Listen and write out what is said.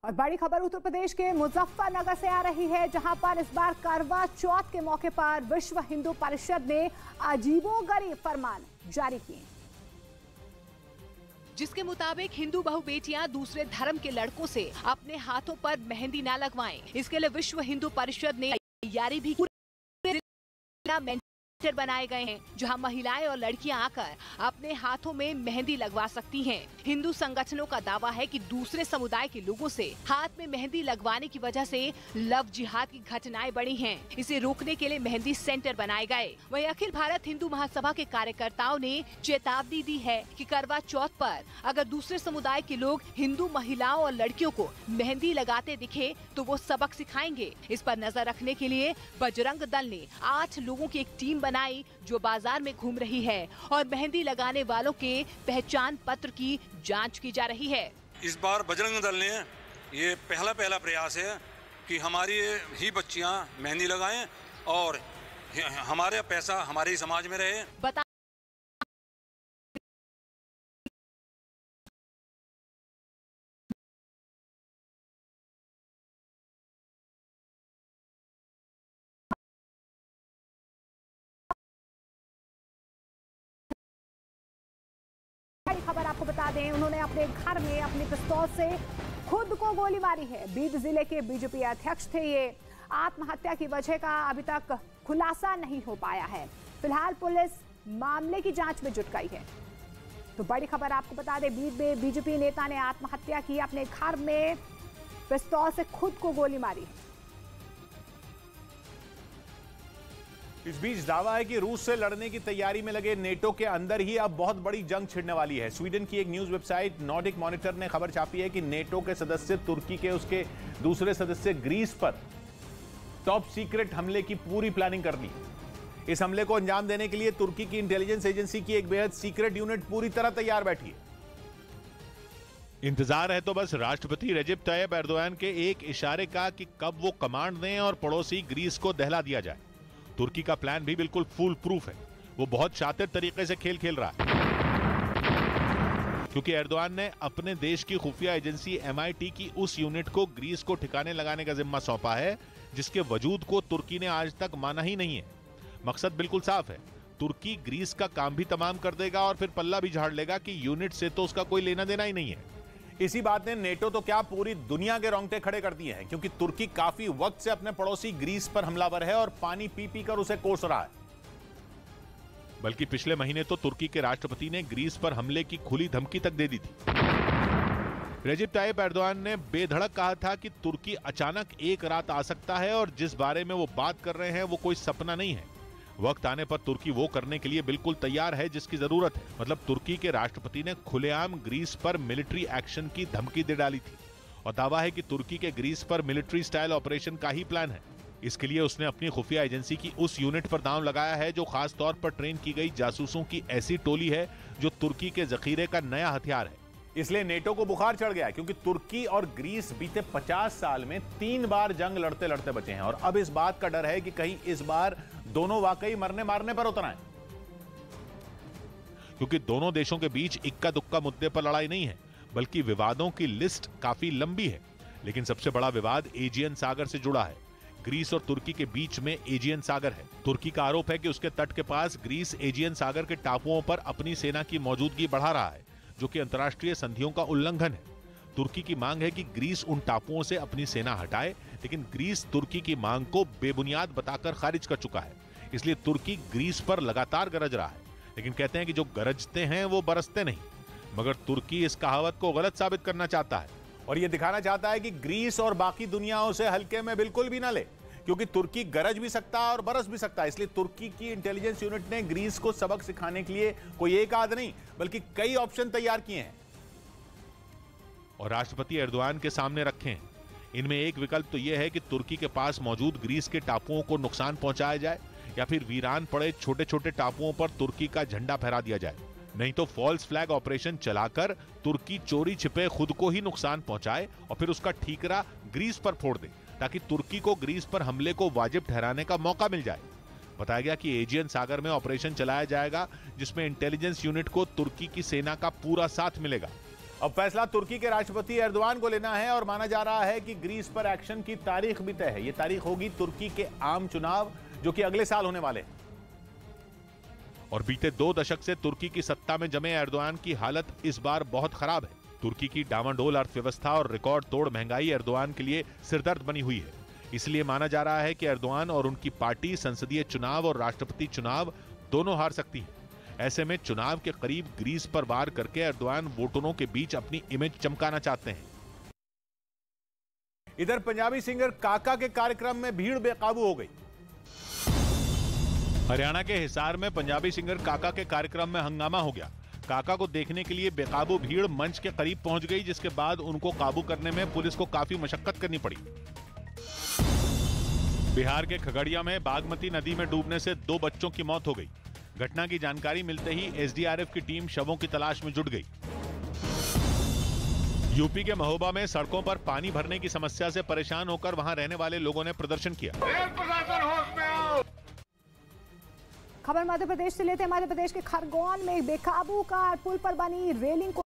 और बड़ी खबर उत्तर प्रदेश के मुजफ्फरनगर से आ रही है, जहां पर इस बार करवा चौथ के मौके पर विश्व हिंदू परिषद ने अजीबोगरीब फरमान जारी किए, जिसके मुताबिक हिंदू बहू बेटियां दूसरे धर्म के लड़कों से अपने हाथों पर मेहंदी न लगवाएं। इसके लिए विश्व हिंदू परिषद ने तैयारी भी सेंटर बनाए गए हैं, जहां महिलाएं और लड़कियां आकर अपने हाथों में मेहंदी लगवा सकती हैं। हिंदू संगठनों का दावा है कि दूसरे समुदाय के लोगों से हाथ में मेहंदी लगवाने की वजह से लव जिहाद की घटनाएं बढ़ी हैं। इसे रोकने के लिए मेहंदी सेंटर बनाए गए। वहीं अखिल भारत हिंदू महासभा के कार्यकर्ताओं ने चेतावनी दी है कि करवा चौथ पर अगर दूसरे समुदाय के लोग हिंदू महिलाओं और लड़कियों को मेहंदी लगाते दिखे तो वो सबक सिखाएंगे। इस पर नजर रखने के लिए बजरंग दल ने 8 लोगों की एक टीम बनाई, जो बाजार में घूम रही है और मेहंदी लगाने वालों के पहचान पत्र की जांच की जा रही है। इस बार बजरंग दल ने ये पहला प्रयास है कि हमारी ही बच्चियां मेहंदी लगाएं और हमारे पैसा हमारे ही समाज में रहे। खबर आपको बता दें, उन्होंने अपने घर में अपनी पिस्तौल से खुद को गोली मारी है। बीड जिले के बीजेपी अध्यक्ष थे ये। आत्महत्या की वजह का अभी तक खुलासा नहीं हो पाया है। फिलहाल पुलिस मामले की जांच में जुट गई है। तो बड़ी खबर आपको बता दें, बीड में बीजेपी नेता ने आत्महत्या की, अपने घर में पिस्तौल से खुद को गोली मारी। इस बीच दावा है कि रूस से लड़ने की तैयारी में लगे नेटो के अंदर ही अब बहुत बड़ी जंग छिड़ने वाली है। स्वीडन की एक न्यूज वेबसाइट नॉर्डिक मॉनिटर ने खबर छापी है कि नेटो के सदस्य तुर्की के उसके दूसरे सदस्य ग्रीस पर टॉप सीक्रेट हमले की पूरी प्लानिंग कर ली। इस हमले को अंजाम देने के लिए तुर्की की इंटेलिजेंस एजेंसी की एक बेहद सीक्रेट यूनिट पूरी तरह तैयार बैठी है। इंतजार है तो बस राष्ट्रपति रेजिप तायिप एर्दोआन के एक इशारे का कि कब वो कमांड दें और पड़ोसी ग्रीस को दहला दिया जाए। तुर्की का प्लान भी बिल्कुल फूल प्रूफ है। वो बहुत शातिर तरीके से खेल रहा है, क्योंकि एर्दोआन ने अपने देश की खुफिया एजेंसी MI6 की उस यूनिट को ग्रीस को ठिकाने लगाने का जिम्मा सौंपा है, जिसके वजूद को तुर्की ने आज तक माना ही नहीं है। मकसद बिल्कुल साफ है, तुर्की ग्रीस का काम भी तमाम कर देगा और फिर पल्ला भी झाड़ लेगा कि यूनिट से तो उसका कोई लेना देना ही नहीं है। इसी बात ने नेटो तो क्या पूरी दुनिया के रोंगटे खड़े कर दिए हैं, क्योंकि तुर्की काफी वक्त से अपने पड़ोसी ग्रीस पर हमलावर है और पानी पी कर उसे कोस रहा है। बल्कि पिछले महीने तो तुर्की के राष्ट्रपति ने ग्रीस पर हमले की खुली धमकी तक दे दी थी। रेजिप तायिप एर्दोआन ने बेधड़क कहा था कि तुर्की अचानक एक रात आ सकता है और जिस बारे में वो बात कर रहे हैं वो कोई सपना नहीं है। वक्त आने पर तुर्की वो करने के लिए बिल्कुल तैयार है जिसकी जरूरत है। मतलब तुर्की के राष्ट्रपति ने खुलेआम ग्रीस पर मिलिट्री एक्शन की धमकी दे डाली थी और दावा है कि तुर्की के ग्रीस पर मिलिट्री स्टाइल ऑपरेशन का ही प्लान है। इसके लिए उसने अपनी खुफिया एजेंसी की उस यूनिट पर दांव लगाया है जो खास तौर पर ट्रेन की गई जासूसों की ऐसी टोली है जो तुर्की के जखीरे का नया हथियार है। इसलिए नेटो को बुखार चढ़ गया, क्योंकि तुर्की और ग्रीस बीते 50 साल में 3 बार जंग लड़ते लड़ते बचे हैं और अब इस बात का डर है कि कहीं इस बार दोनों वाकई मरने मारने पर उतर आए। क्योंकि दोनों देशों के बीच इक्का दुक्का मुद्दे पर लड़ाई नहीं है, बल्कि विवादों की लिस्ट काफी लंबी है। लेकिन सबसे बड़ा विवाद एजियन सागर से जुड़ा है। ग्रीस और तुर्की के बीच में एजियन सागर है। तुर्की का आरोप है कि उसके तट के पास ग्रीस एजियन सागर के टापुओं पर अपनी सेना की मौजूदगी बढ़ा रहा है, जो कि अंतर्राष्ट्रीय संधियों का उल्लंघन है। तुर्की की मांग है कि ग्रीस उन टापुओं से अपनी सेना हटाए, लेकिन ग्रीस तुर्की की मांग को बेबुनियाद बताकर खारिज कर चुका है। इसलिए तुर्की ग्रीस पर लगातार गरज रहा है, लेकिन कहते हैं कि जो गरजते हैं वो बरसते नहीं। मगर तुर्की इस कहावत को गलत साबित करना चाहता है और ये दिखाना चाहता है कि ग्रीस और बाकी दुनिया उसे हल्के में बिल्कुल भी ना ले, क्योंकि तुर्की गरज भी सकता है और बरस भी सकता है। इसलिए तुर्की की इंटेलिजेंस यूनिट ने ग्रीस को सबक सिखाने के लिए कोई एक आध नहीं बल्कि कई ऑप्शन तैयार किए हैं और राष्ट्रपति एर्दोआन के सामने रखे हैं। इनमें एक विकल्प तो यह है कि तुर्की के पास मौजूद ग्रीस के टापुओं को नुकसान पहुंचाया जाए, या फिर वीरान पड़े छोटे छोटे टापुओं पर तुर्की का झंडा फहरा दिया जाए। नहीं तो फॉल्स फ्लैग ऑपरेशन चलाकर तुर्की चोरी छिपे खुद को ही नुकसान पहुंचाए और फिर उसका ठीकरा ग्रीस पर फोड़ दे, ताकि तुर्की को ग्रीस पर हमले को वाजिब ठहराने का मौका मिल जाए। बताया गया कि एजियन सागर में ऑपरेशन चलाया जाएगा, जिसमें इंटेलिजेंस यूनिट को तुर्की की सेना का पूरा साथ मिलेगा। अब फैसला तुर्की के राष्ट्रपति एर्दोआन को लेना है और माना जा रहा है कि ग्रीस पर एक्शन की तारीख भी तय है। यह तारीख होगी तुर्की के आम चुनाव, जो कि अगले साल होने वाले हैं। और बीते 2 दशक से तुर्की की सत्ता में जमे एर्दोआन की हालत इस बार बहुत खराब है। तुर्की की डामाडोल अर्थव्यवस्था और रिकॉर्ड तोड़ महंगाई एर्दोआन के लिए सिरदर्द बनी हुई है। इसलिए माना जा रहा है कि एर्दोआन और उनकी पार्टी संसदीय चुनाव और राष्ट्रपति चुनाव दोनों हार सकती है। ऐसे में चुनाव के करीब ग्रीस पर वार करके एर्दोआन वोटरों के बीच अपनी इमेज चमकाना चाहते हैं। इधर पंजाबी सिंगर काका के कार्यक्रम में भीड़ बेकाबू हो गई। हरियाणा के हिसार में पंजाबी सिंगर काका के कार्यक्रम में हंगामा हो गया। काका को देखने के लिए बेकाबू भीड़ मंच के करीब पहुंच गई, जिसके बाद उनको काबू करने में पुलिस को काफी मशक्कत करनी पड़ी। बिहार के खगड़िया में बागमती नदी में डूबने से 2 बच्चों की मौत हो गई। घटना की जानकारी मिलते ही एसडीआरएफ की टीम शवों की तलाश में जुट गई। यूपी के महोबा में सड़कों पर पानी भरने की समस्या से परेशान होकर वहां रहने वाले लोगों ने प्रदर्शन किया। खबर मध्य प्रदेश से लेते हैं। मध्य प्रदेश के खरगोन में बेकाबू कार पुल पर बनी रेलिंग को